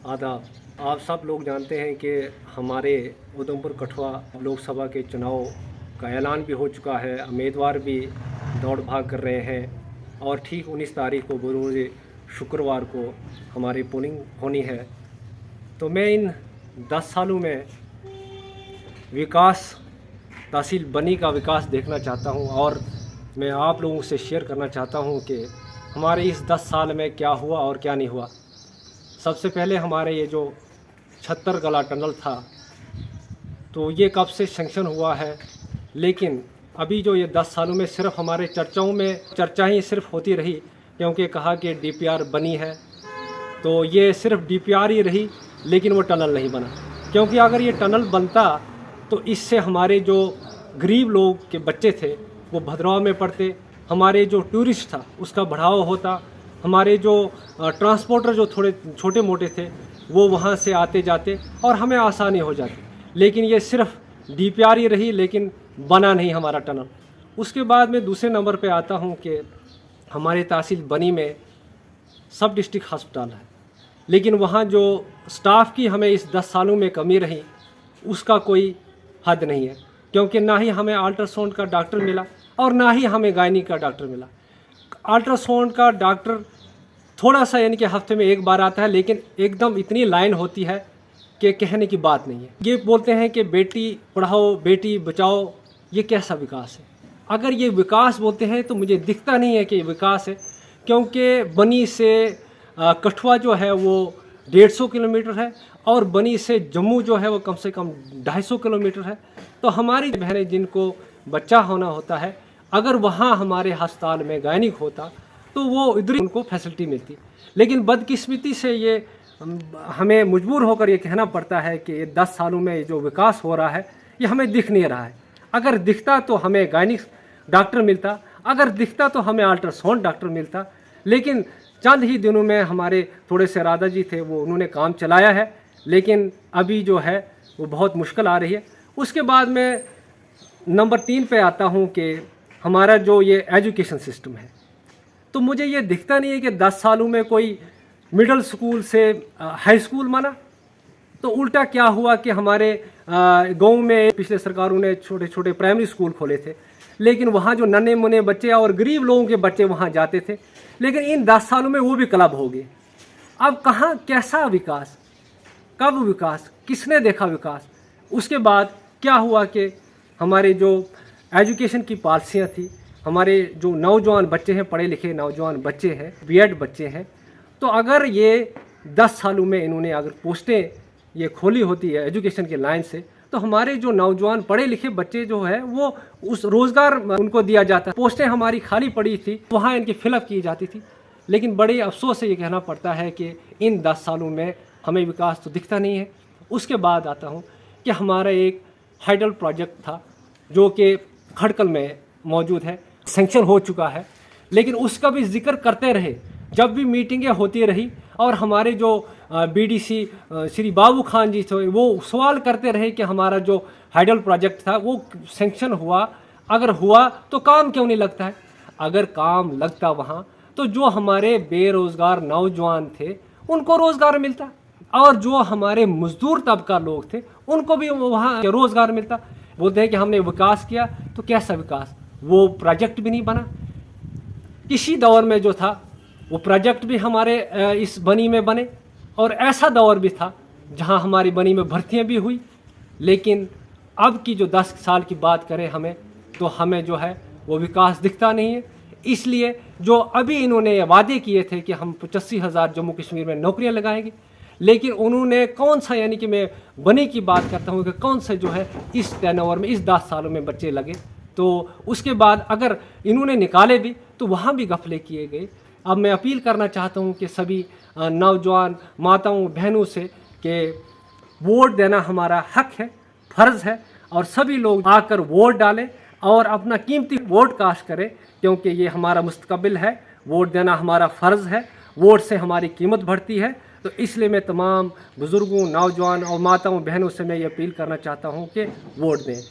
आदाब। आप सब लोग जानते हैं कि हमारे उधमपुर कठुआ लोकसभा के चुनाव का ऐलान भी हो चुका है, उम्मीदवार भी दौड़ भाग कर रहे हैं और ठीक 19 तारीख को बरोज़ शुक्रवार को हमारी पोलिंग होनी है। तो मैं इन 10 सालों में विकास, तहसील बनी का विकास देखना चाहता हूं और मैं आप लोगों से शेयर करना चाहता हूं कि हमारे इस 10 साल में क्या हुआ और क्या नहीं हुआ। सबसे पहले हमारे ये जो 76 गला टनल था, तो ये कब से सेंक्शन हुआ है, लेकिन अभी जो ये 10 सालों में सिर्फ हमारे चर्चाओं में चर्चा ही सिर्फ होती रही, क्योंकि कहा कि डीपीआर बनी है। तो ये सिर्फ डीपीआर ही रही, लेकिन वो टनल नहीं बना। क्योंकि अगर ये टनल बनता तो इससे हमारे जो गरीब लोग के बच्चे थे वो भद्रवाह में पढ़ते, हमारे जो टूरिस्ट था उसका बढ़ावा होता, हमारे जो ट्रांसपोर्टर जो थोड़े छोटे मोटे थे वो वहाँ से आते जाते और हमें आसानी हो जाती। लेकिन ये सिर्फ डीपीआर ही रही, लेकिन बना नहीं हमारा टनल। उसके बाद में दूसरे नंबर पे आता हूँ कि हमारे तहसील बनी में सब डिस्ट्रिक्ट हस्पताल है, लेकिन वहाँ जो स्टाफ की हमें इस 10 सालों में कमी रही उसका कोई हद नहीं है। क्योंकि ना ही हमें अल्ट्रासाउंड का डॉक्टर मिला और ना ही हमें गायनी का डॉक्टर मिला। अल्ट्रासाउंड का डॉक्टर थोड़ा सा यानी कि हफ्ते में एक बार आता है, लेकिन एकदम इतनी लाइन होती है कि कहने की बात नहीं है। ये बोलते हैं कि बेटी पढ़ाओ बेटी बचाओ, ये कैसा विकास है? अगर ये विकास बोलते हैं तो मुझे दिखता नहीं है कि ये विकास है। क्योंकि बनी से कठुआ जो है वो 150 किलोमीटर है और बनी से जम्मू जो है वो कम से कम 250 किलोमीटर है। तो हमारी बहनें जिनको बच्चा होना होता है, अगर वहाँ हमारे अस्पताल में गायनिक होता तो वो इधर उनको फैसिलिटी मिलती। लेकिन बदकिस्मती से ये हमें मजबूर होकर ये कहना पड़ता है कि ये 10 सालों में जो विकास हो रहा है ये हमें दिख नहीं रहा है। अगर दिखता तो हमें गायनिक डॉक्टर मिलता, अगर दिखता तो हमें अल्ट्रासाउंड डॉक्टर मिलता। लेकिन चंद ही दिनों में हमारे थोड़े से राधा जी थे, वो उन्होंने काम चलाया है, लेकिन अभी जो है वो बहुत मुश्किल आ रही है। उसके बाद में नंबर 3 पे आता हूँ कि हमारा जो ये एजुकेशन सिस्टम है, तो मुझे ये दिखता नहीं है कि 10 सालों में कोई मिडिल स्कूल से हाई स्कूल बना। तो उल्टा क्या हुआ कि हमारे गांव में पिछले सरकारों ने छोटे छोटे प्राइमरी स्कूल खोले थे, लेकिन वहाँ जो नन्हे मुन्ने बच्चे और गरीब लोगों के बच्चे वहाँ जाते थे, लेकिन इन 10 सालों में वो भी क्लब हो गए। अब कहाँ कैसा विकास, कब विकास, किसने देखा विकास? उसके बाद क्या हुआ कि हमारे जो एजुकेशन की पॉलिसियाँ थी, हमारे जो नौजवान बच्चे हैं, पढ़े लिखे नौजवान बच्चे हैं, बीएड बच्चे हैं, तो अगर ये 10 सालों में इन्होंने अगर पोस्टें ये खोली होती है एजुकेशन के लाइन से, तो हमारे जो नौजवान पढ़े लिखे बच्चे जो है वो उस रोज़गार उनको दिया जाता। पोस्टें हमारी खाली पड़ी थी, वहाँ इनकी फिलअप की जाती थी। लेकिन बड़े अफसोस से ये कहना पड़ता है कि इन 10 सालों में हमें विकास तो दिखता नहीं है। उसके बाद आता हूँ कि हमारा एक हाइडल प्रोजेक्ट था जो कि खड़कल में मौजूद है, सेंक्शन हो चुका है, लेकिन उसका भी जिक्र करते रहे जब भी मीटिंगें होती रही। और हमारे जो बीडीसी श्री बाबू खान जी थे, वो सवाल करते रहे कि हमारा जो हाइडल प्रोजेक्ट था वो सेंक्शन हुआ, अगर हुआ तो काम क्यों नहीं लगता है? अगर काम लगता वहाँ तो जो हमारे बेरोज़गार नौजवान थे उनको रोज़गार मिलता, और जो हमारे मजदूर तबका लोग थे उनको भी वहाँ रोज़गार मिलता। बोलते हैं कि हमने विकास किया, तो कैसा विकास? वो प्रोजेक्ट भी नहीं बना। किसी दौर में जो था वो प्रोजेक्ट भी हमारे इस बनी में बने, और ऐसा दौर भी था जहां हमारी बनी में भर्तियां भी हुई। लेकिन अब की जो 10 साल की बात करें हमें, तो हमें जो है वो विकास दिखता नहीं है। इसलिए जो अभी इन्होंने वादे किए थे कि हम 85,000 जम्मू कश्मीर में नौकरियां लगाएंगे, लेकिन उन्होंने कौन सा, यानी कि मैं बनी की बात करता हूँ कि कौन सा जो है इस टर्नओवर में इस 10 सालों में बच्चे लगे। तो उसके बाद अगर इन्होंने निकाले भी तो वहाँ भी गफले किए गए। अब मैं अपील करना चाहता हूँ कि सभी नौजवान माताओं बहनों से कि वोट देना हमारा हक है, फ़र्ज़ है, और सभी लोग आकर वोट डालें और अपना कीमती वोट कास्ट करें, क्योंकि ये हमारा मुस्तकबिल है। वोट देना हमारा फ़र्ज़ है, वोट से हमारी कीमत बढ़ती है। तो इसलिए मैं तमाम बुज़ुर्गों, नौजवान और माताओं बहनों से मैं ये अपील करना चाहता हूँ कि वोट दें।